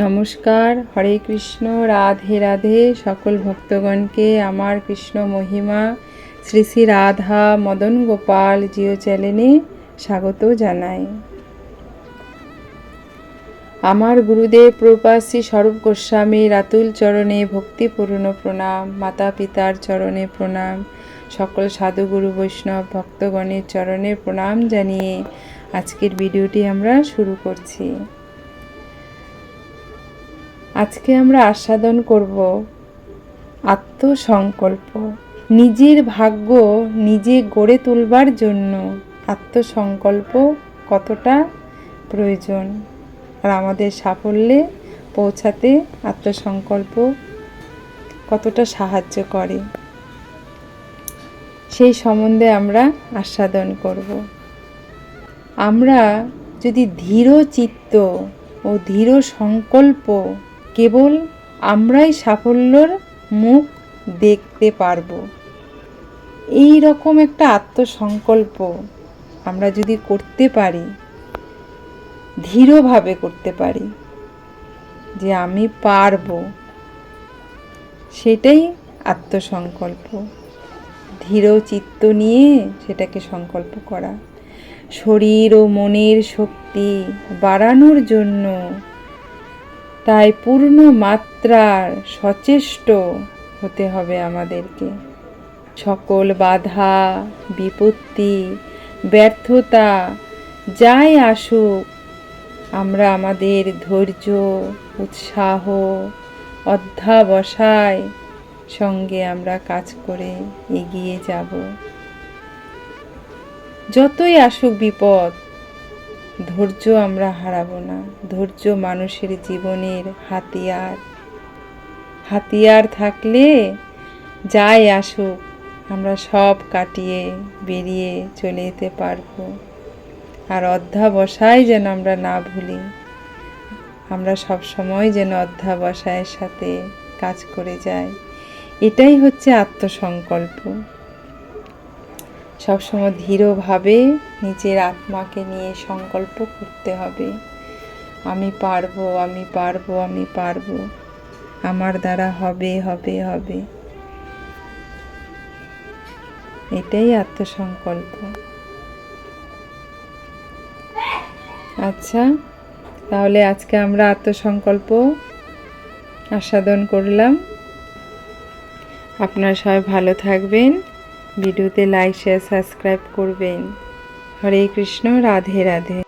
নমস্কার, হরে কৃষ্ণ, রাধে রাধে। সকল ভক্তগণকে আমার কৃষ্ণ মহিমা শ্রী শ্রী রাধা মদন গোপাল জিও চ্যানেলে স্বাগত জানাই। আমার গুরুদেব প্রভুপাদ শ্রী স্বরূপ গোস্বামীর আতুল চরণে ভক্তিপূর্ণ প্রণাম, মাতা পিতার চরণে প্রণাম, সকল সাধুগুরু বৈষ্ণব ভক্তগণের চরণে প্রণাম জানিয়ে আজকের ভিডিওটি আমরা শুরু করছি। আজকে আমরা আস্বাদন করব আত্মসংকল্প। নিজের ভাগ্য নিজে গড়ে তুলবার জন্য আত্মসংকল্প কতটা প্রয়োজন, আর আমাদের সাফল্যে পৌঁছাতে আত্মসংকল্প কতটা সাহায্য করে, সেই সম্বন্ধে আমরা আস্বাদন করব। আমরা যদি ধীর চিত্ত ও দৃঢ় সংকল্প, কেবল আমরাই সাফল্যর মুখ দেখতে পারব, এই রকম একটা আত্মসংকল্প আমরা যদি করতে পারি, দৃঢ়ভাবে করতে পারি যে আমি পারব, সেটাই আত্মসংকল্প। দৃঢ় চিত্ত নিয়ে সেটাকে সংকল্প করা, শরীর ও মনের শক্তি বাড়ানোর জন্য তাই পূর্ণ মাত্রার সচেষ্ট হতে হবে আমাদেরকে। সকল বাধা বিপত্তি ব্যর্থতা যাই আসুক, আমরা আমাদের ধৈর্য উৎসাহ অধ্যবসায় সঙ্গে আমরা কাজ করে এগিয়ে যাব। যতই আসুক বিপদ, ধৈর্য আমরা হারাবো না। ধৈর্য মানুষের জীবনের হাতিয়ার থাকলে যাই আসুক আমরা সব কাটিয়ে বেরিয়ে চলে যেতে পারবো। আর অধ্যবসায় যেন আমরা না ভুলি, আমরা সব সময় যেন অধ্যবসায়ের সাথে কাজ করে যাই, এটাই হচ্ছে আত্মসংকল্প। সবসময় দৃঢ়ভাবে নিজের আত্মাকে নিয়ে সংকল্প করতে হবে, আমি পারবো, আমি পারবো, আমি পারবো, আমার দ্বারা হবে হবে হবে, এটাই আত্মসংকল্প। আচ্ছা, তাহলে আজকে আমরা আত্মসংকল্প আস্বাদন করলাম। আপনারা সবাই ভালো থাকবেন, ভিডিওতে লাইক শেয়ার সাবস্ক্রাইব করবেন। হরে কৃষ্ণ, রাধে রাধে।